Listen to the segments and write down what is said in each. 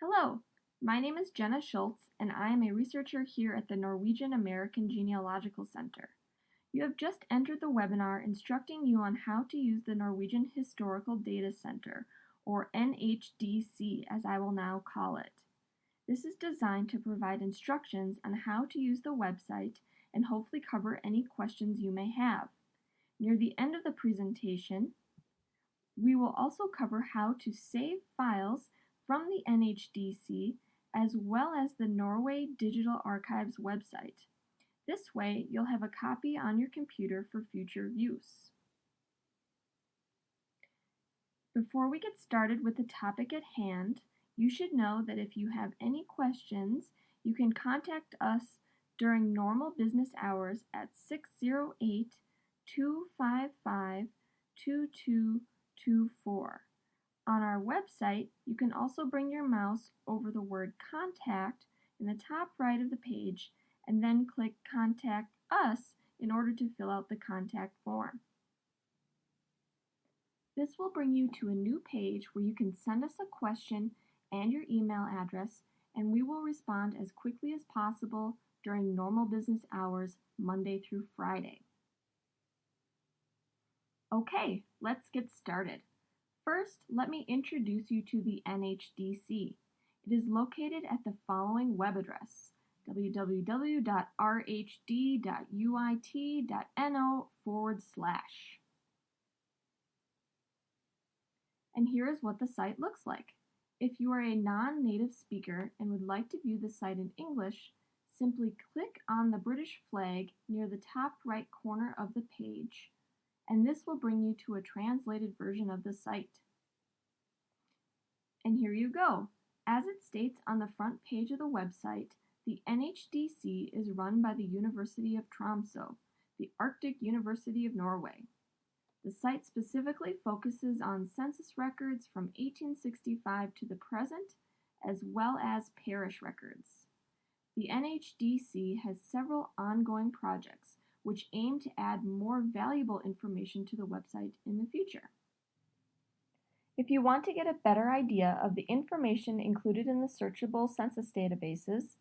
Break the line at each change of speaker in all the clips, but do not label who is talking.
Hello, my name is Jenna Schultz, and I am a researcher here at the Norwegian American Genealogical Center. You have just entered the webinar instructing you on how to use the Norwegian Historical Data Centre, or NHDC as I will now call it. This is designed to provide instructions on how to use the website and hopefully cover any questions you may have. Near the end of the presentation, we will also cover how to save files from the NHDC as well as the Norway Digital Archives website. This way, you'll have a copy on your computer for future use. Before we get started with the topic at hand, you should know that if you have any questions, you can contact us during normal business hours at 608-255-2224. On our website, you can also bring your mouse over the word Contact in the top right of the page and then click Contact Us in order to fill out the contact form. This will bring you to a new page where you can send us a question and your email address, and we will respond as quickly as possible during normal business hours, Monday through Friday. Okay, let's get started. First, let me introduce you to the NHDC. It is located at the following web address, www.rhd.uit.no/. And here is what the site looks like. If you are a non-native speaker and would like to view the site in English, simply click on the British flag near the top right corner of the page, and this will bring you to a translated version of the site. And here you go. As it states on the front page of the website, the NHDC is run by the University of Tromsø, the Arctic University of Norway. The site specifically focuses on census records from 1865 to the present, as well as parish records. The NHDC has several ongoing projects which aim to add more valuable information to the website in the future. If you want to get a better idea of the information included in the searchable census databases,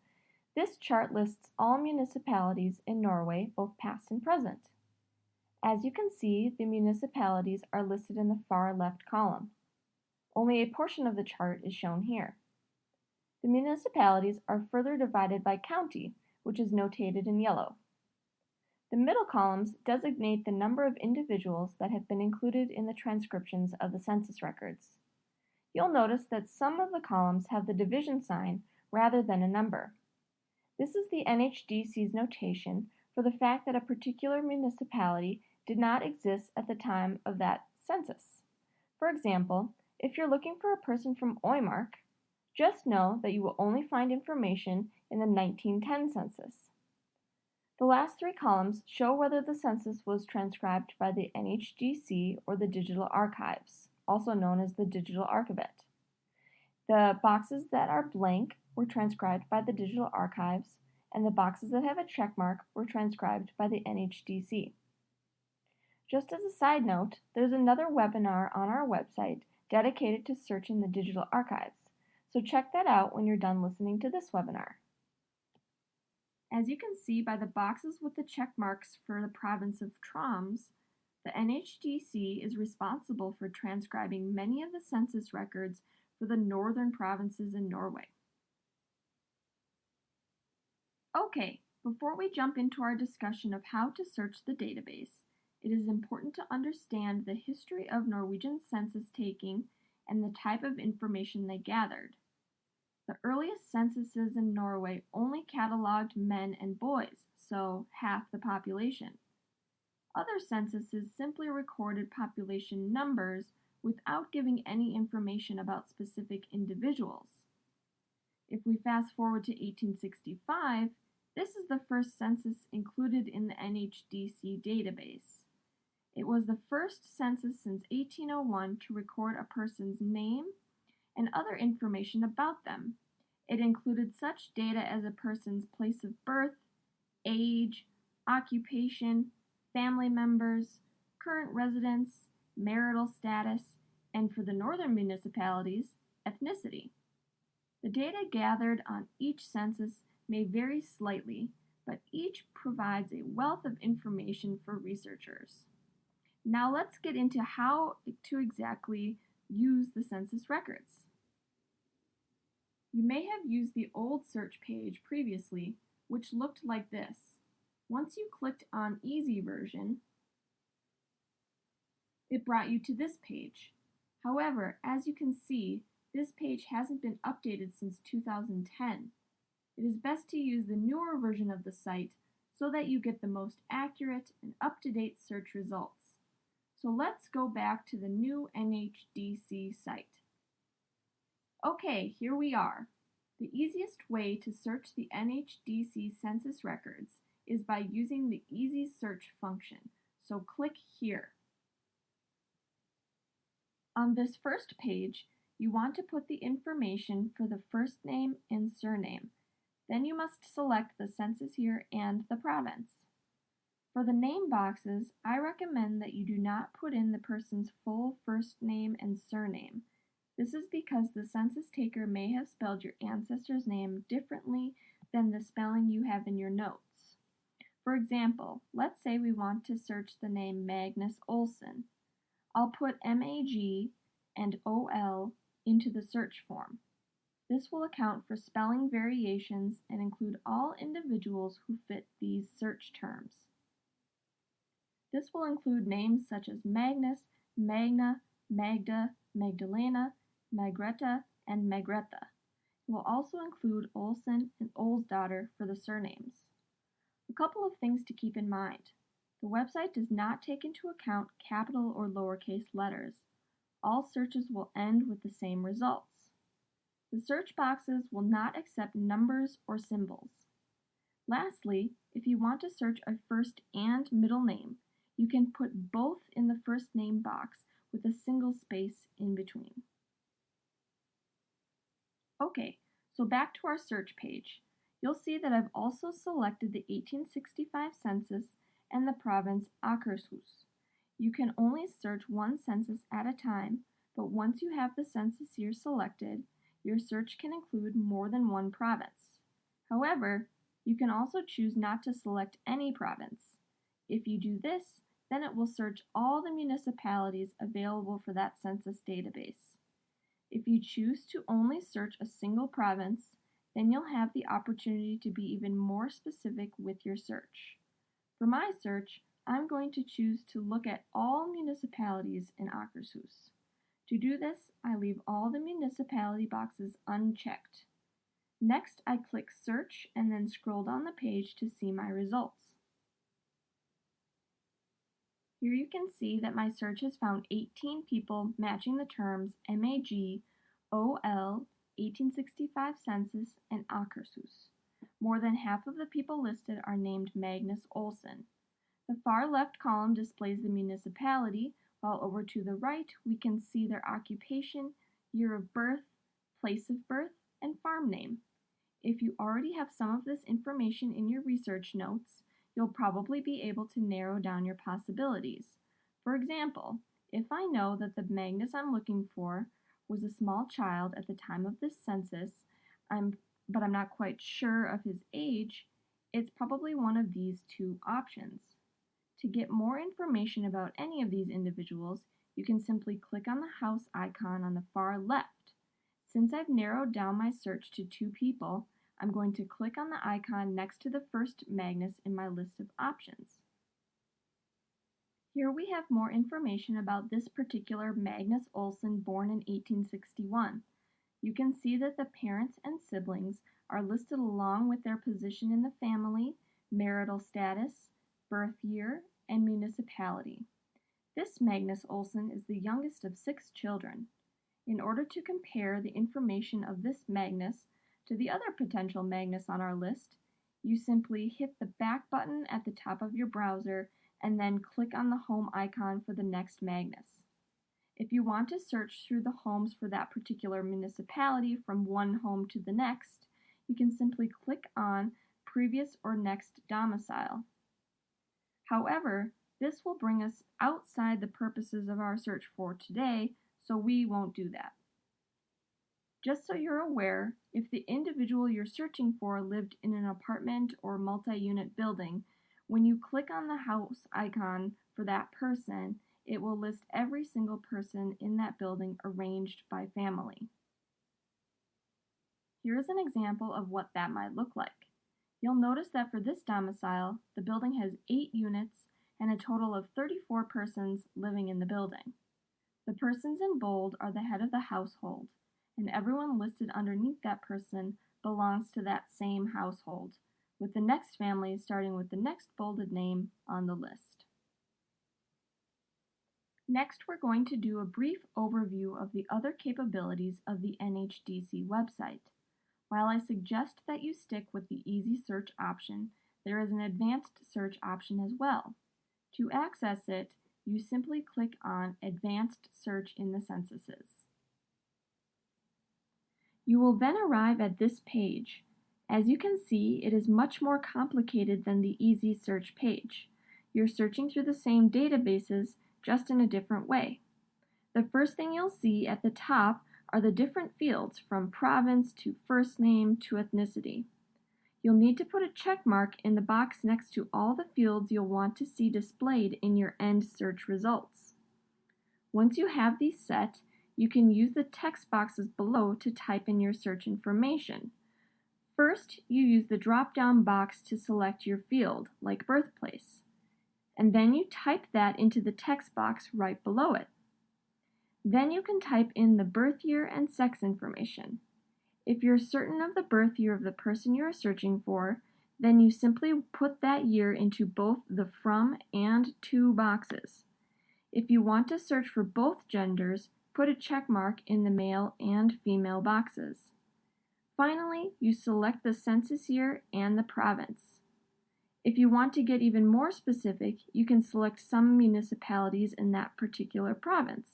this chart lists all municipalities in Norway, both past and present. As you can see, the municipalities are listed in the far left column. Only a portion of the chart is shown here. The municipalities are further divided by county, which is notated in yellow. The middle columns designate the number of individuals that have been included in the transcriptions of the census records. You'll notice that some of the columns have the division sign rather than a number. This is the NHDC's notation for the fact that a particular municipality did not exist at the time of that census. For example, if you're looking for a person from Oymark, just know that you will only find information in the 1910 census. The last three columns show whether the census was transcribed by the NHDC or the Digital Archives, also known as the Digital Archivet. The boxes that are blank were transcribed by the Digital Archives, and the boxes that have a check mark were transcribed by the NHDC. Just as a side note, there's another webinar on our website dedicated to searching the Digital Archives, so check that out when you're done listening to this webinar. As you can see by the boxes with the check marks for the province of Troms, the NHDC is responsible for transcribing many of the census records for the northern provinces in Norway. Okay, before we jump into our discussion of how to search the database, it is important to understand the history of Norwegian census taking and the type of information they gathered. The earliest censuses in Norway only cataloged men and boys, so half the population. Other censuses simply recorded population numbers without giving any information about specific individuals. If we fast forward to 1865, this is the first census included in the NHDC database. It was the first census since 1801 to record a person's name and other information about them. It included such data as a person's place of birth, age, occupation, family members, current residence, marital status, and for the northern municipalities, ethnicity. The data gathered on each census may vary slightly, but each provides a wealth of information for researchers. Now let's get into how to exactly use the census records. You may have used the old search page previously, which looked like this. Once you clicked on Easy Version, it brought you to this page. However, as you can see, this page hasn't been updated since 2010. It is best to use the newer version of the site so that you get the most accurate and up-to-date search results. So let's go back to the new NHDC site. Okay, here we are. The easiest way to search the NHDC census records is by using the Easy Search function, so click here. On this first page, you want to put the information for the first name and surname. Then you must select the census year and the province. For the name boxes, I recommend that you do not put in the person's full first name and surname. This is because the census taker may have spelled your ancestor's name differently than the spelling you have in your notes. For example, let's say we want to search the name Magnus Olsson. I'll put MAG and OL into the search form. This will account for spelling variations and include all individuals who fit these search terms. This will include names such as Magnus, Magna, Magda, Magdalena, Margreta, and Margreta. It will also include Olsson and Olsdotter for the surnames. A couple of things to keep in mind. The website does not take into account capital or lowercase letters. All searches will end with the same results. The search boxes will not accept numbers or symbols. Lastly, if you want to search a first and middle name, you can put both in the first name box with a single space in between. Okay, so back to our search page. You'll see that I've also selected the 1865 census and the province Akershus. You can only search one census at a time, but once you have the census year selected, your search can include more than one province. However, you can also choose not to select any province. If you do this, then it will search all the municipalities available for that census database. If you choose to only search a single province, then you'll have the opportunity to be even more specific with your search. For my search, I'm going to choose to look at all municipalities in Akershus. To do this, I leave all the municipality boxes unchecked. Next, I click Search and then scroll down the page to see my results. Here you can see that my search has found 18 people matching the terms MAG, OL, 1865 census, and Akershus. More than half of the people listed are named Magnus Olsson. The far left column displays the municipality, while over to the right we can see their occupation, year of birth, place of birth, and farm name. If you already have some of this information in your research notes, you'll probably be able to narrow down your possibilities. For example, if I know that the Magnus I'm looking for was a small child at the time of this census, but I'm not quite sure of his age, it's probably one of these two options. To get more information about any of these individuals, you can simply click on the house icon on the far left. Since I've narrowed down my search to 2 people, I'm going to click on the icon next to the first Magnus in my list of options. Here we have more information about this particular Magnus Olsson born in 1861. You can see that the parents and siblings are listed along with their position in the family, marital status, birth year, and municipality. This Magnus Olsson is the youngest of 6 children. In order to compare the information of this Magnus to the other potential Magnus on our list, you simply hit the back button at the top of your browser and then click on the home icon for the next Magnus. If you want to search through the homes for that particular municipality from one home to the next, you can simply click on Previous or Next Domicile. However, this will bring us outside the purposes of our search for today, so we won't do that. Just so you're aware, if the individual you're searching for lived in an apartment or multi-unit building, when you click on the house icon for that person, it will list every single person in that building arranged by family. Here's an example of what that might look like. You'll notice that for this domicile, the building has 8 units and a total of 34 persons living in the building. The persons in bold are the head of the household, and everyone listed underneath that person belongs to that same household, with the next family starting with the next bolded name on the list. Next, we're going to do a brief overview of the other capabilities of the NHDC website. While I suggest that you stick with the easy search option, there is an advanced search option as well. To access it, you simply click on Advanced Search in the Censuses. You will then arrive at this page. As you can see, it is much more complicated than the easy search page. You're searching through the same databases, just in a different way. The first thing you'll see at the top are the different fields from province to first name to ethnicity. You'll need to put a check mark in the box next to all the fields you'll want to see displayed in your end search results. Once you have these set, you can use the text boxes below to type in your search information. First, you use the drop-down box to select your field, like birthplace, and then you type that into the text box right below it. Then you can type in the birth year and sex information. If you're certain of the birth year of the person you're searching for, then you simply put that year into both the from and to boxes. If you want to search for both genders, put a check mark in the male and female boxes. Finally, you select the census year and the province. If you want to get even more specific, you can select some municipalities in that particular province.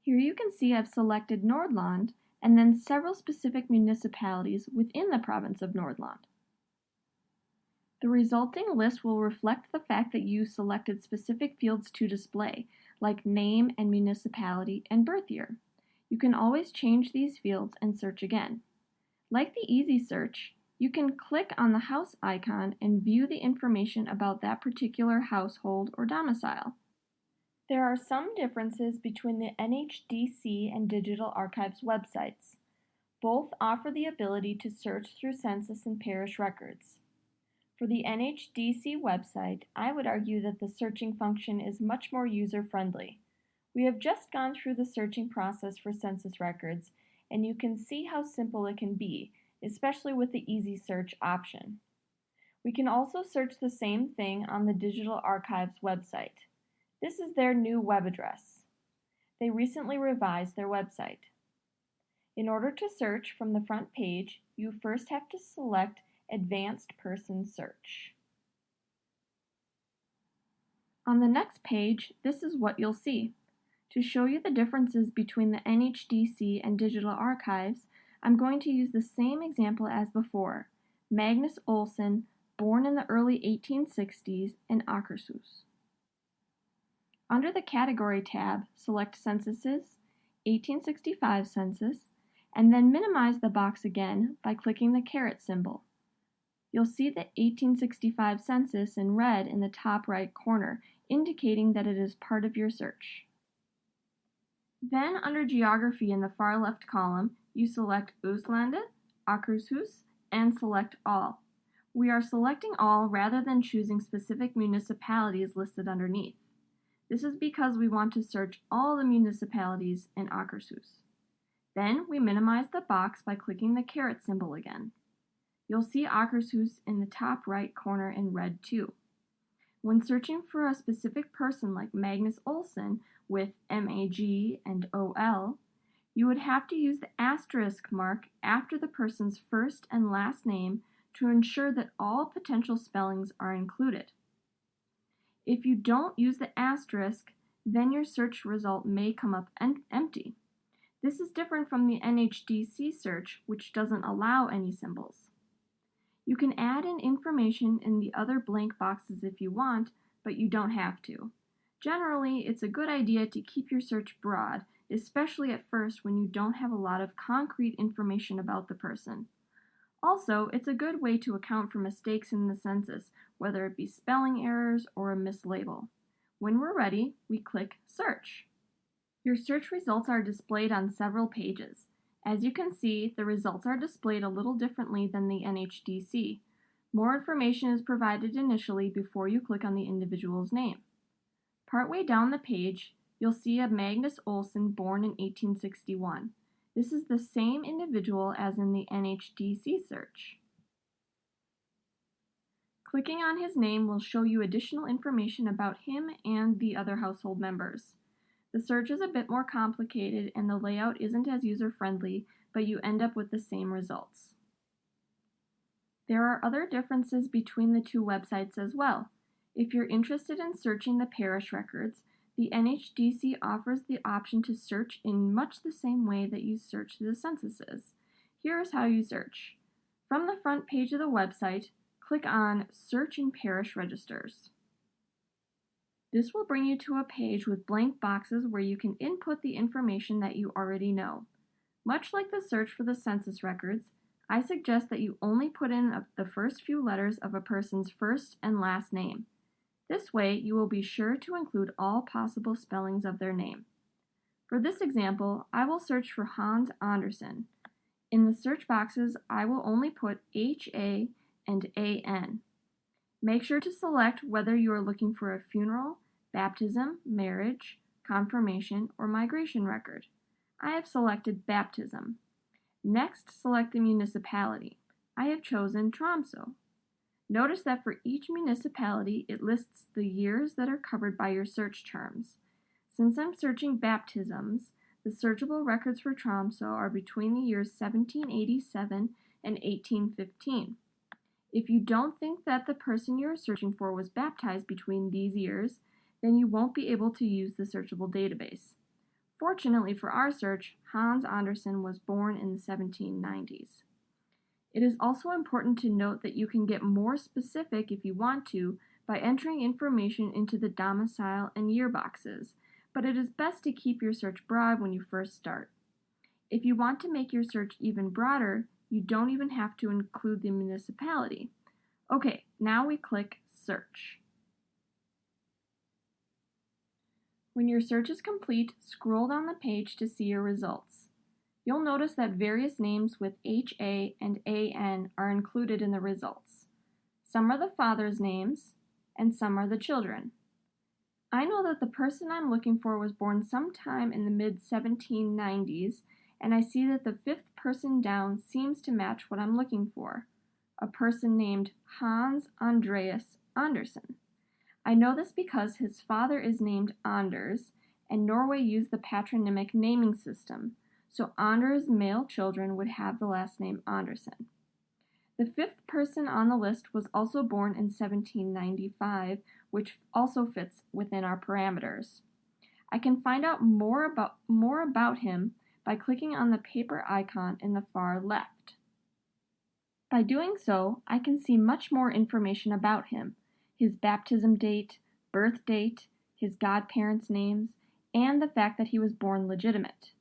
Here you can see I've selected Nordland and then several specific municipalities within the province of Nordland. The resulting list will reflect the fact that you selected specific fields to display, like name and municipality and birth year. You can always change these fields and search again. Like the easy search, you can click on the house icon and view the information about that particular household or domicile. There are some differences between the NHDC and Digital Archives websites. Both offer the ability to search through census and parish records. For the NHDC website, I would argue that the searching function is much more user-friendly. We have just gone through the searching process for census records, and you can see how simple it can be, especially with the easy search option. We can also search the same thing on the Digital Archives website. This is their new web address. They recently revised their website. In order to search from the front page, you first have to select Advanced Person Search. On the next page, this is what you'll see. To show you the differences between the NHDC and Digital Archives, I'm going to use the same example as before, Magnus Olsson, born in the early 1860s in Akershus. Under the Category tab, select Censuses, 1865 Census, and then minimize the box again by clicking the caret symbol. You'll see the 1865 census in red in the top right corner, indicating that it is part of your search. Then under Geography in the far left column, you select Østlandet, Akershus, and select All. We are selecting all rather than choosing specific municipalities listed underneath. This is because we want to search all the municipalities in Akershus. Then we minimize the box by clicking the caret symbol again. You'll see Akershus in the top right corner in red too. When searching for a specific person like Magnus Olsson with MAG and OL, you would have to use the asterisk mark after the person's first and last name to ensure that all potential spellings are included. If you don't use the asterisk, then your search result may come up empty. This is different from the NHDC search, which doesn't allow any symbols. You can add in information in the other blank boxes if you want, but you don't have to. Generally, it's a good idea to keep your search broad, especially at first when you don't have a lot of concrete information about the person. Also, it's a good way to account for mistakes in the census, whether it be spelling errors or a mislabel. When we're ready, we click Search. Your search results are displayed on several pages. As you can see, the results are displayed a little differently than the NHDC. More information is provided initially before you click on the individual's name. Partway down the page, you'll see a Magnus Olsson born in 1861. This is the same individual as in the NHDC search. Clicking on his name will show you additional information about him and the other household members. The search is a bit more complicated and the layout isn't as user-friendly, but you end up with the same results. There are other differences between the two websites as well. If you're interested in searching the parish records, the NHDC offers the option to search in much the same way that you search the censuses. Here's how you search. From the front page of the website, click on Search in Parish Registers. This will bring you to a page with blank boxes where you can input the information that you already know. Much like the search for the census records, I suggest that you only put in the first few letters of a person's first and last name. This way, you will be sure to include all possible spellings of their name. For this example, I will search for Hans Andersen. In the search boxes, I will only put H-A and A-N. Make sure to select whether you are looking for a funeral, baptism, marriage, confirmation, or migration record. I have selected baptism. Next, select the municipality. I have chosen Tromsø. Notice that for each municipality, it lists the years that are covered by your search terms. Since I'm searching baptisms, the searchable records for Tromsø are between the years 1787 and 1815. If you don't think that the person you're searching for was baptized between these years, then you won't be able to use the searchable database. Fortunately for our search, Hans Andersen was born in the 1790s. It is also important to note that you can get more specific if you want to by entering information into the domicile and year boxes, but it is best to keep your search broad when you first start. If you want to make your search even broader, you don't even have to include the municipality. Okay, now we click Search. When your search is complete, scroll down the page to see your results. You'll notice that various names with H-A and A-N are included in the results. Some are the father's names, and some are the children. I know that the person I'm looking for was born sometime in the mid-1790s, and I see that the fifth person down seems to match what I'm looking for, a person named Hans Andreas Andersen. I know this because his father is named Anders, and Norway used the patronymic naming system, so Anders' male children would have the last name Andersen. The fifth person on the list was also born in 1795, which also fits within our parameters. I can find out more about him by clicking on the paper icon in the far left. By doing so, I can see much more information about him, his baptism date, birth date, his godparents' names, and the fact that he was born legitimate.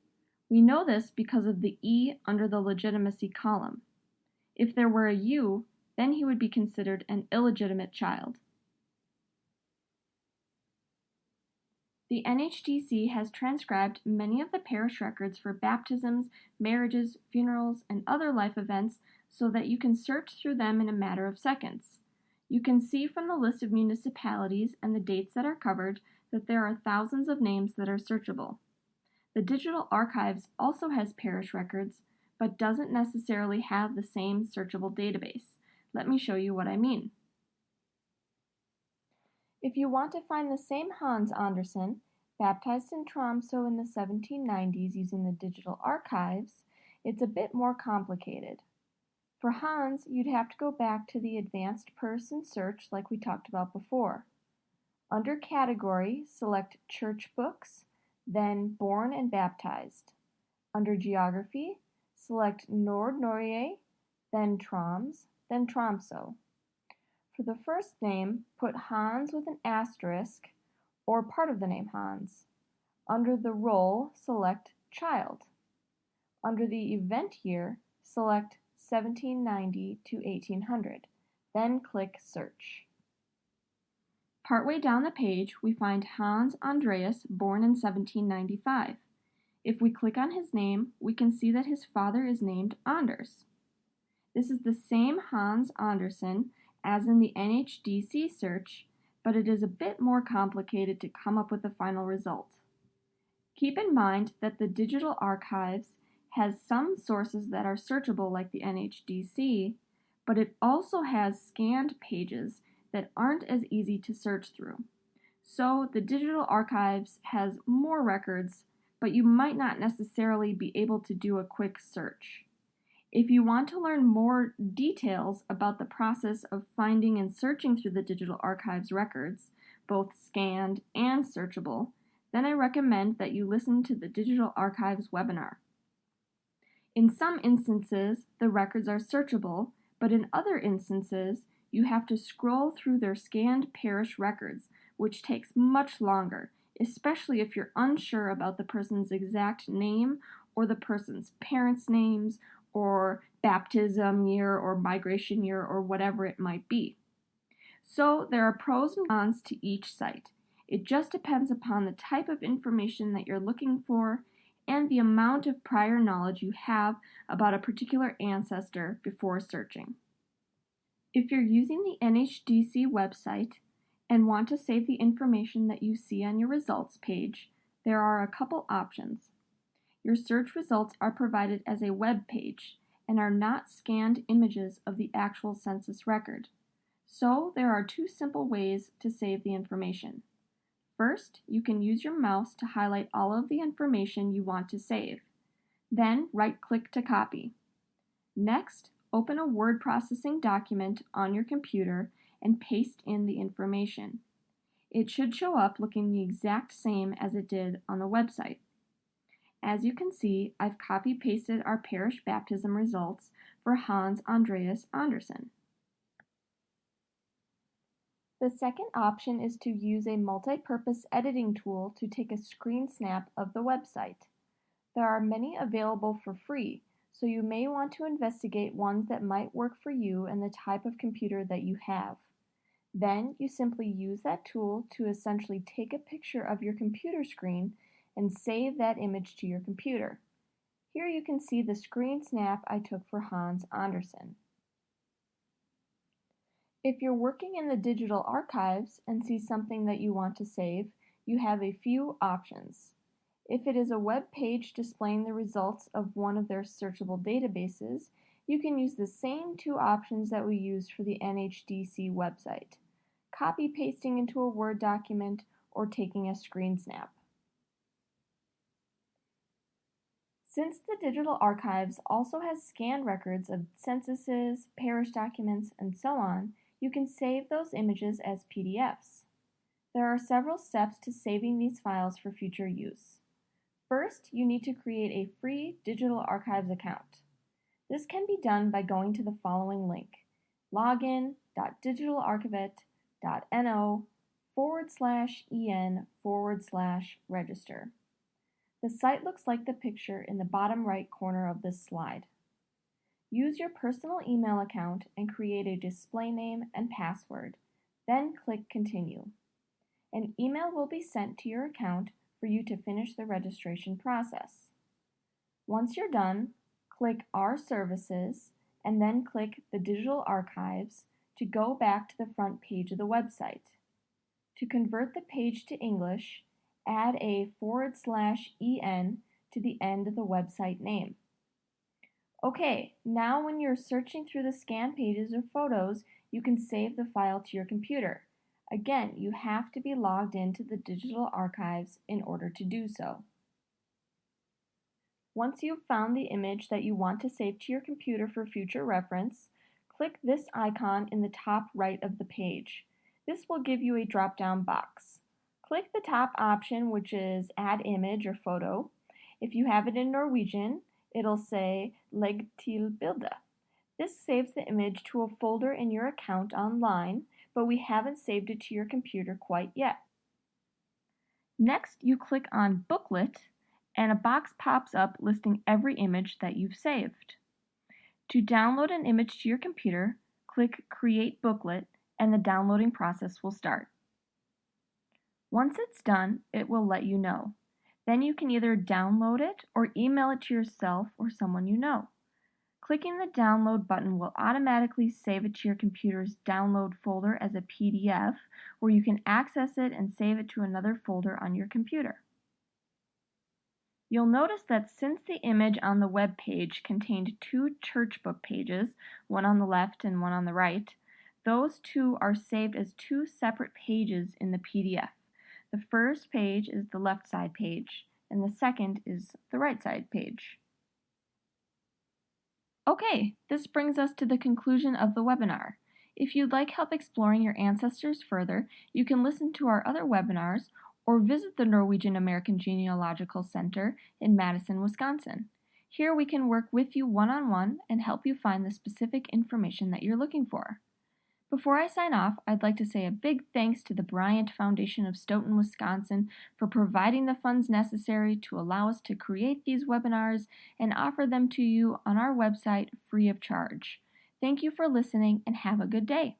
We know this because of the E under the legitimacy column. If there were a U, then he would be considered an illegitimate child. The NHDC has transcribed many of the parish records for baptisms, marriages, funerals, and other life events so that you can search through them in a matter of seconds. You can see from the list of municipalities and the dates that are covered that there are thousands of names that are searchable. The Digital Archives also has parish records, but doesn't necessarily have the same searchable database. Let me show you what I mean. If you want to find the same Hans Andersen, baptized in Tromsø in the 1790s using the Digital Archives, it's a bit more complicated. For Hans, you'd have to go back to the Advanced Person search like we talked about before. Under Category, select Church Books, then Born and Baptized. Under Geography, select Nord-Norge, then Troms, then Tromsø. For the first name, put Hans with an asterisk or part of the name Hans. Under the role, select Child. Under the event year, select 1790 to 1800, then click Search. Partway down the page, we find Hans Andreas, born in 1795. If we click on his name, we can see that his father is named Anders. This is the same Hans Andersen as in the NHDC search, but it is a bit more complicated to come up with the final result. Keep in mind that the Digital Archives has some sources that are searchable like the NHDC, but it also has scanned pages that aren't as easy to search through. So the Digital Archives has more records, but you might not necessarily be able to do a quick search. If you want to learn more details about the process of finding and searching through the Digital Archives records, both scanned and searchable, then I recommend that you listen to the Digital Archives webinar. In some instances, the records are searchable, but in other instances, you have to scroll through their scanned parish records, which takes much longer, especially if you're unsure about the person's exact name or the person's parents' names or baptism year or migration year or whatever it might be. So there are pros and cons to each site. It just depends upon the type of information that you're looking for and the amount of prior knowledge you have about a particular ancestor before searching. If you're using the NHDC website and want to save the information that you see on your results page, there are a couple options. Your search results are provided as a web page and are not scanned images of the actual census record. So there are two simple ways to save the information. First, you can use your mouse to highlight all of the information you want to save. Then right-click to copy. Next, open a word processing document on your computer and paste in the information. It should show up looking the exact same as it did on the website. As you can see, I've copy-pasted our parish baptism results for Hans Andreas Andersen. The second option is to use a multi-purpose editing tool to take a screen snap of the website. There are many available for free, so you may want to investigate ones that might work for you and the type of computer that you have. Then you simply use that tool to essentially take a picture of your computer screen and save that image to your computer. Here you can see the screen snap I took for Hans Andersen. If you're working in the Digital Archives and see something that you want to save, you have a few options. If it is a web page displaying the results of one of their searchable databases, you can use the same two options that we used for the NHDC website: copy-pasting into a Word document or taking a screen snap. Since the Digital Archives also has scanned records of censuses, parish documents, and so on, you can save those images as PDFs. There are several steps to saving these files for future use. First, you need to create a free Digital Archives account. This can be done by going to the following link: login.digitalarchivette.no/en/register. The site looks like the picture in the bottom right corner of this slide. Use your personal email account and create a display name and password, then click Continue. An email will be sent to your account for you to finish the registration process. Once you're done, click Our Services and then click the Digital Archives to go back to the front page of the website. To convert the page to English, add a /en to the end of the website name. Okay, now when you're searching through the scan pages or photos, you can save the file to your computer. Again, you have to be logged into the Digital Archives in order to do so. Once you've found the image that you want to save to your computer for future reference, click this icon in the top right of the page. This will give you a drop-down box. Click the top option, which is Add Image or Photo. If you have it in Norwegian, it'll say Legg til bilde. This saves the image to a folder in your account online, but we haven't saved it to your computer quite yet. Next, you click on Booklet, and a box pops up listing every image that you've saved. To download an image to your computer, click Create Booklet, and the downloading process will start. Once it's done, it will let you know. Then you can either download it or email it to yourself or someone you know. Clicking the download button will automatically save it to your computer's download folder as a PDF, where you can access it and save it to another folder on your computer. You'll notice that since the image on the web page contained two church book pages, one on the left and one on the right, those two are saved as two separate pages in the PDF. The first page is the left side page, and the second is the right side page. Okay, this brings us to the conclusion of the webinar. If you'd like help exploring your ancestors further, you can listen to our other webinars or visit the Norwegian American Genealogical Center in Madison, Wisconsin. Here we can work with you one-on-one and help you find the specific information that you're looking for. Before I sign off, I'd like to say a big thanks to the Bryant Foundation of Stoughton, Wisconsin for providing the funds necessary to allow us to create these webinars and offer them to you on our website free of charge. Thank you for listening and have a good day.